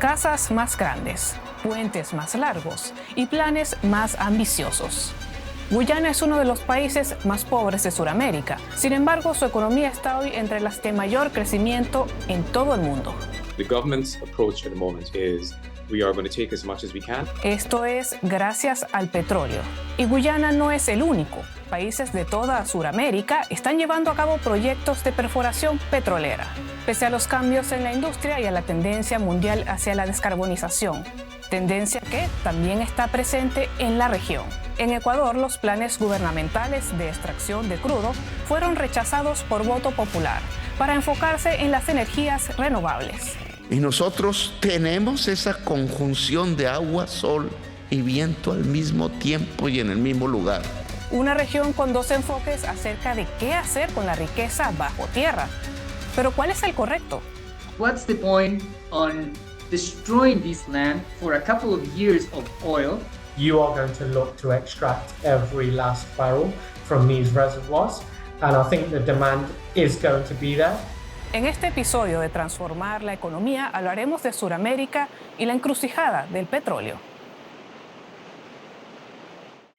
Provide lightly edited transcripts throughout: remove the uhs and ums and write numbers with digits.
casas más grandes, puentes más largos y planes más ambiciosos. Guyana es uno de los países más pobres de Sudamérica. Sin embargo, su economía está hoy entre las de mayor crecimiento en todo el mundo. The government's approach at the moment is we are going to take as much as we can. Esto es gracias al petróleo. Y Guyana no es el único. Países de toda Sudamérica están llevando a cabo proyectos de perforación petrolera, pese a los cambios en la industria y a la tendencia mundial hacia la descarbonización, tendencia que también está presente en la región. En Ecuador, los planes gubernamentales de extracción de crudo fueron rechazados por voto popular para enfocarse en las energías renovables. Y nosotros tenemos esa conjunción de agua, sol y viento al mismo tiempo y en el mismo lugar. Una región con dos enfoques acerca de qué hacer con la riqueza bajo tierra. Pero ¿cuál es el correcto? What's the point on destroying this land for a couple of years of oil? You are going to look to extract every last barrel from these reservoirs, and I think the demand is going to be there. En este episodio de Transformar la Economía hablaremos de Sudamérica y la encrucijada del petróleo.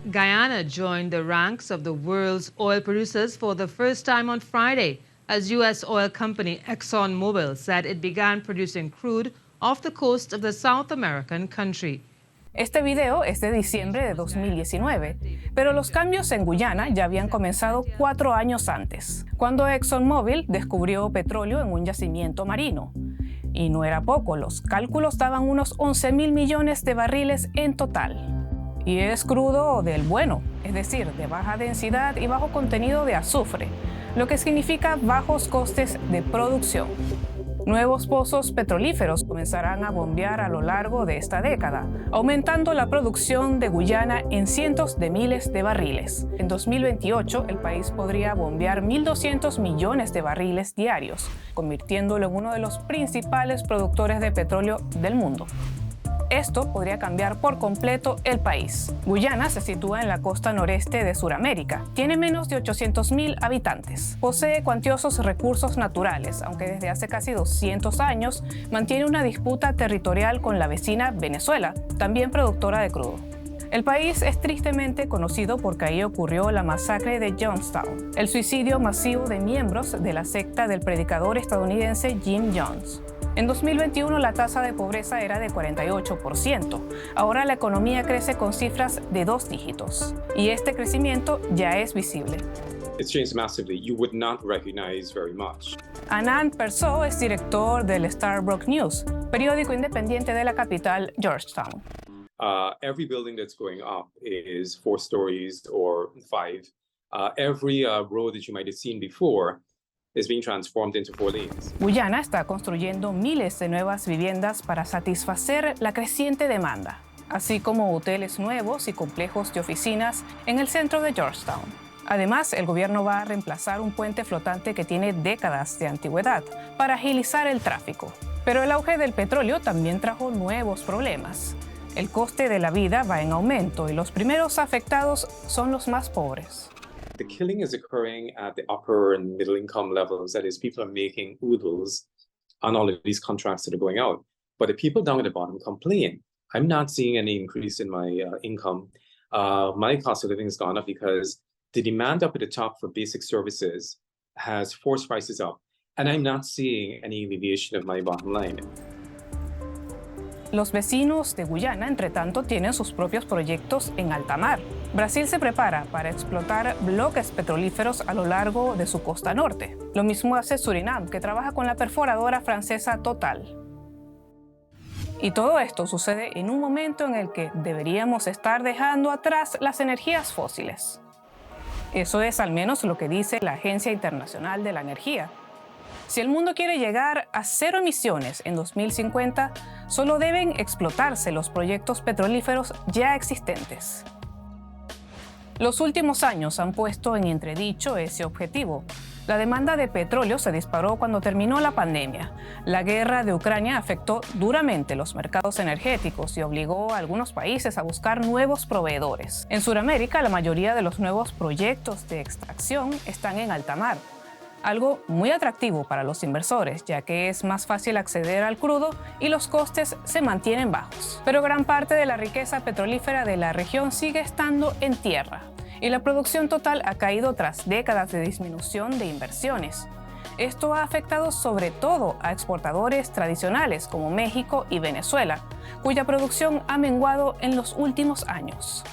Guyana joined the ranks of the world's oil producers for the first time on Friday, as U.S. oil company ExxonMobil said it began producing crude off the coast of the South American country. Este video es de diciembre de 2019, pero los cambios en Guyana ya habían comenzado 4 años antes, cuando ExxonMobil descubrió petróleo en un yacimiento marino. Y no era poco, los cálculos daban unos 11.000 millones de barriles en total. Y es crudo del bueno, es decir, de baja densidad y bajo contenido de azufre, lo que significa bajos costes de producción. Nuevos pozos petrolíferos comenzarán a bombear a lo largo de esta década, aumentando la producción de Guyana en cientos de miles de barriles. En 2028, el país podría bombear 1.200 millones de barriles diarios, convirtiéndolo en uno de los principales productores de petróleo del mundo. Esto podría cambiar por completo el país. Guyana se sitúa en la costa noreste de Sudamérica. Tiene menos de 800.000 habitantes. Posee cuantiosos recursos naturales, aunque desde hace casi 200 años mantiene una disputa territorial con la vecina Venezuela, también productora de crudo. El país es tristemente conocido porque ahí ocurrió la masacre de Jonestown, el suicidio masivo de miembros de la secta del predicador estadounidense Jim Jones. En 2021 la tasa de pobreza era de 48%. Ahora la economía crece con cifras de 2 dígitos. Y este crecimiento ya es visible. It's changed massively. You would not recognize very much. Anand Persaud es director del Starbuck News, periódico independiente de la capital, Georgetown. Every building that's going up is 4 stories or 5. Every road that you might have seen before is being transformed into 4 lanes. Guyana está construyendo miles de nuevas viviendas para satisfacer la creciente demanda, así como hoteles nuevos y complejos de oficinas en el centro de Georgetown. Además, el gobierno va a reemplazar un puente flotante que tiene décadas de antigüedad para agilizar el tráfico. Pero el auge del petróleo también trajo nuevos problemas. El coste de la vida va en aumento y los primeros afectados son los más pobres. The killing is occurring at the upper and middle income levels. That is, people are making oodles on all of these contracts that are going out. But the people down at the bottom complain. I'm not seeing any increase in my income. My cost of living has gone up because the demand up at the top for basic services has forced prices up. And I'm not seeing any alleviation of my bottom line. Los vecinos de Guyana, entre tanto, tienen sus propios proyectos en alta mar. Brasil se prepara para explotar bloques petrolíferos a lo largo de su costa norte. Lo mismo hace Surinam, que trabaja con la perforadora francesa Total. Y todo esto sucede en un momento en el que deberíamos estar dejando atrás las energías fósiles. Eso es al menos lo que dice la Agencia Internacional de la Energía. Si el mundo quiere llegar a 0 emisiones en 2050, solo deben explotarse los proyectos petrolíferos ya existentes. Los últimos años han puesto en entredicho ese objetivo. La demanda de petróleo se disparó cuando terminó la pandemia. La guerra de Ucrania afectó duramente los mercados energéticos y obligó a algunos países a buscar nuevos proveedores. En Sudamérica, la mayoría de los nuevos proyectos de extracción están en alta mar. algo muy atractivo para los inversores, ya que es más fácil acceder al crudo y los costes se mantienen bajos. Pero gran parte de la riqueza petrolífera de la región sigue estando en tierra, y la producción total ha caído tras décadas de disminución de inversiones. Esto ha afectado sobre todo a exportadores tradicionales como México y Venezuela, cuya producción ha menguado en los últimos años.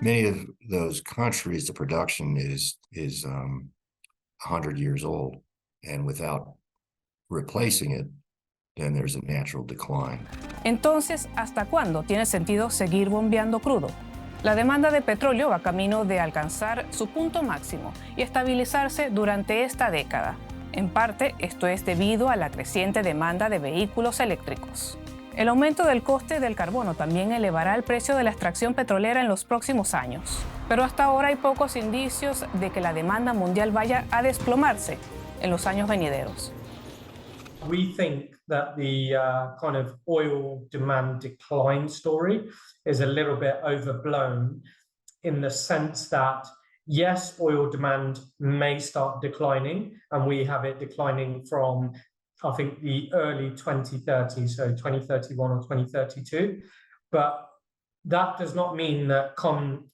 Many of those countries, the production is 100 years old, and without replacing it, then there's a natural decline. Entonces, ¿hasta cuándo tiene sentido seguir bombeando crudo? La demanda de petróleo va camino de alcanzar su punto máximo y estabilizarse durante esta década. En parte, esto es debido a la creciente demanda de vehículos eléctricos. El aumento del coste del carbono también elevará el precio de la extracción petrolera en los próximos años. Pero hasta ahora hay pocos indicios de que la demanda mundial vaya a desplomarse en los años venideros. We think that the kind of oil demand decline story is a little bit overblown in the sense that, yes, oil demand may start declining, and we have it declining from, I think, the early 2030s, so 2031 or 2032. But that does not mean that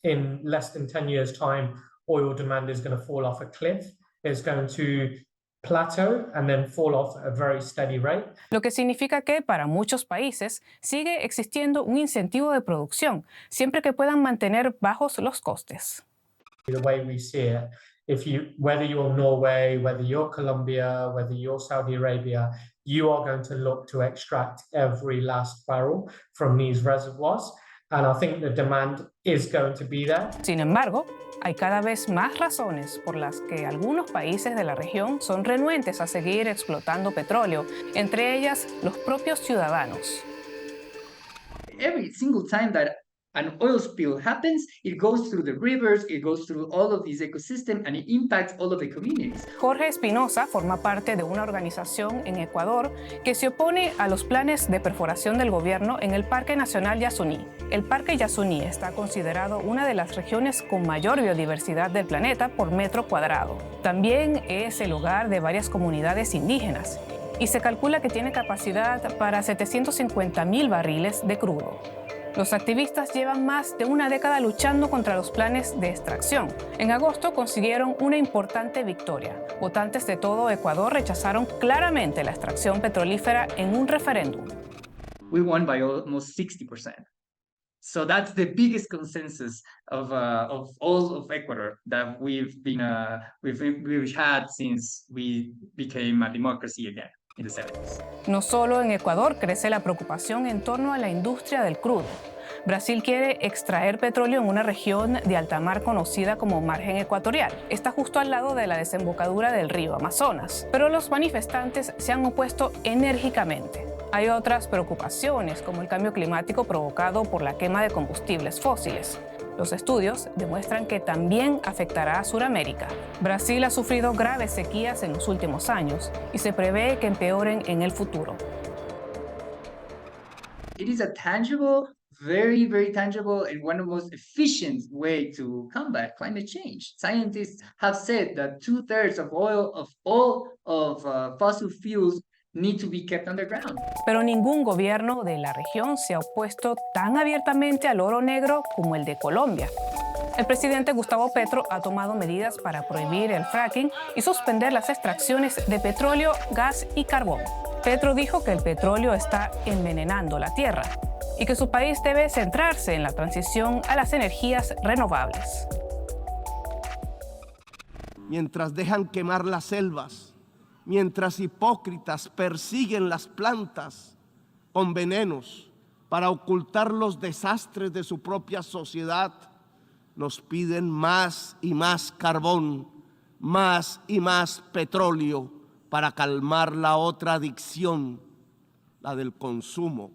in less than 10 years' time, oil demand is going to fall off a cliff. It's going to plateau and then fall off at a very steady rate. Lo que significa que para muchos países sigue existiendo un incentivo de producción, siempre que puedan mantener bajos los costes. The way we see it, whether you're Norway, whether you're Colombia, whether you're Saudi Arabia, you are going to look to extract every last barrel from these reservoirs. And I think the demand is going to be there. Sin embargo, hay cada vez más razones por las que algunos países de la región son renuentes a seguir explotando petróleo, entre ellas los propios ciudadanos. Every single time that an oil spill happens, it goes through the rivers, it goes through all of these ecosystems, and it impacts all of the communities. Jorge Espinosa forma parte de una organización en Ecuador que se opone a los planes de perforación del gobierno en el Parque Nacional Yasuní. El Parque Yasuní está considerado una de las regiones con mayor biodiversidad del planeta por metro cuadrado. También es el hogar de varias comunidades indígenas y se calcula que tiene capacidad para 750.000 barriles de crudo. Los activistas llevan más de una década luchando contra los planes de extracción. En agosto consiguieron una importante victoria. Votantes de todo Ecuador rechazaron claramente la extracción petrolífera en un referéndum. We won by almost 60%. So that's the biggest consensus of all of Ecuador that we've had since we became a democracy again. No solo en Ecuador crece la preocupación en torno a la industria del crudo. Brasil quiere extraer petróleo en una región de alta mar conocida como margen ecuatorial. Está justo al lado de la desembocadura del río Amazonas, pero los manifestantes se han opuesto enérgicamente. Hay otras preocupaciones, como el cambio climático provocado por la quema de combustibles fósiles. Los estudios demuestran que también afectará a Sudamérica. Brasil ha sufrido graves sequías en los últimos años y se prevé que empeoren en el futuro. It is a tangible, very, very tangible and one of the most efficient way to combat climate change. Scientists have said that 2/3 of all of fossil fuels need to be kept underground. Pero ningún gobierno de la región se ha opuesto tan abiertamente al oro negro como el de Colombia. El presidente Gustavo Petro ha tomado medidas para prohibir el fracking y suspender las extracciones de petróleo, gas y carbón. Petro dijo que el petróleo está envenenando la tierra y que su país debe centrarse en la transición a las energías renovables. Mientras dejan quemar las selvas, mientras hipócritas persiguen las plantas con venenos para ocultar los desastres de su propia sociedad, nos piden más y más carbón, más y más petróleo para calmar la otra adicción, la del consumo,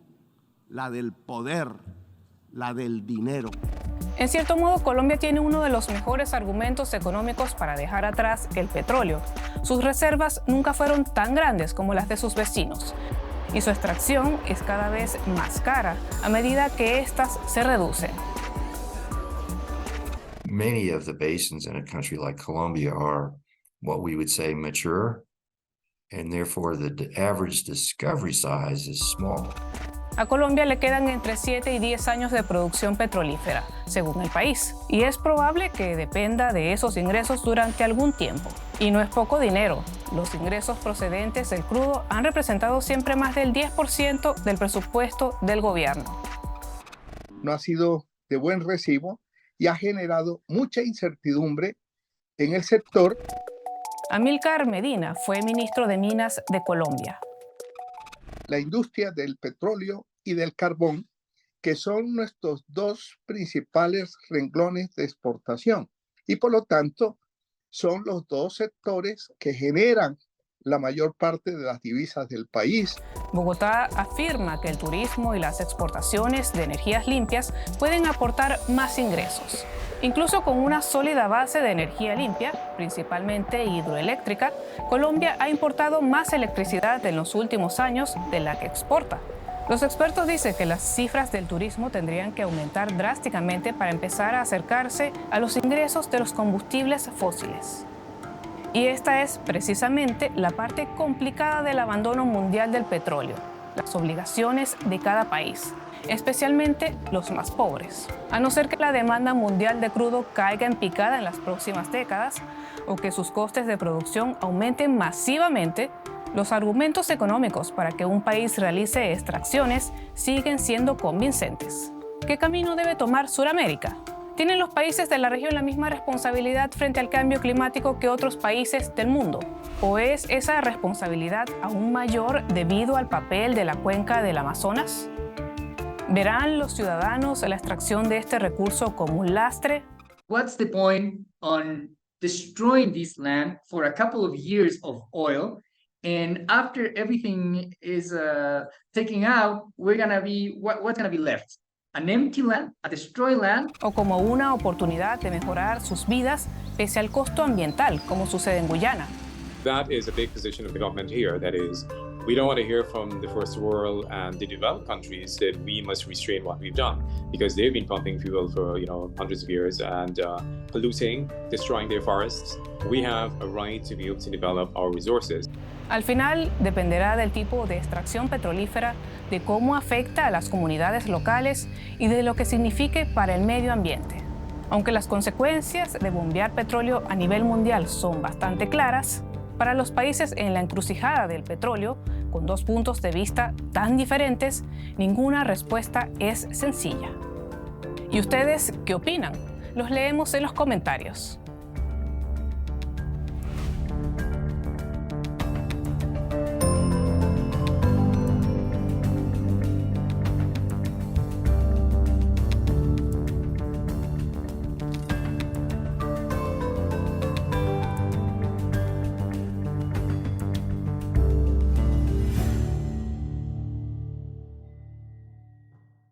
la del poder, la del dinero. En cierto modo, Colombia tiene uno de los mejores argumentos económicos para dejar atrás el petróleo. Sus reservas nunca fueron tan grandes como las de sus vecinos, y su extracción es cada vez más cara a medida que éstas se reducen. Many of the basins in a country like Colombia are what we would say mature, and therefore the average discovery size is small. A Colombia le quedan entre 7 y 10 años de producción petrolífera, según el país, y es probable que dependa de esos ingresos durante algún tiempo. Y no es poco dinero. Los ingresos procedentes del crudo han representado siempre más del 10% del presupuesto del gobierno. No ha sido de buen recibo y ha generado mucha incertidumbre en el sector. Amílcar Medina fue ministro de Minas de Colombia. La industria del petróleo y del carbón, que son nuestros dos principales renglones de exportación, y por lo tanto son los dos sectores que generan la mayor parte de las divisas del país. Bogotá afirma que el turismo y las exportaciones de energías limpias pueden aportar más ingresos. Incluso con una sólida base de energía limpia, principalmente hidroeléctrica, Colombia ha importado más electricidad en los últimos años de la que exporta. Los expertos dicen que las cifras del turismo tendrían que aumentar drásticamente para empezar a acercarse a los ingresos de los combustibles fósiles. Y esta es precisamente la parte complicada del abandono mundial del petróleo, las obligaciones de cada país, especialmente los más pobres. A no ser que la demanda mundial de crudo caiga en picada en las próximas décadas o que sus costes de producción aumenten masivamente, los argumentos económicos para que un país realice extracciones siguen siendo convincentes. ¿Qué camino debe tomar Sudamérica? ¿Tienen los países de la región la misma responsabilidad frente al cambio climático que otros países del mundo? ¿O es esa responsabilidad aún mayor debido al papel de la cuenca del Amazonas? ¿Verán los ciudadanos la extracción de este recurso como un lastre? What's the point on destroying this land for a couple of years of oil, and after everything is taken out, we're gonna be what's gonna be left? An empty land, a destroyed land? ¿O como una oportunidad de mejorar sus vidas pese al costo ambiental, como sucede en Guyana? That is a big position of the government here. That is, we don't want to hear from the first world and the developed countries that we must restrain what we've done, because they've been pumping fuel for hundreds of years and polluting, destroying their forests. We have a right to be able to develop our resources. Al final, dependerá del tipo de extracción petrolífera, de cómo afecta a las comunidades locales y de lo que signifique para el medio ambiente. Aunque las consecuencias de bombear petróleo a nivel mundial son bastante claras, para los países en la encrucijada del petróleo, con dos puntos de vista tan diferentes, ninguna respuesta es sencilla. ¿Y ustedes qué opinan? Los leemos en los comentarios.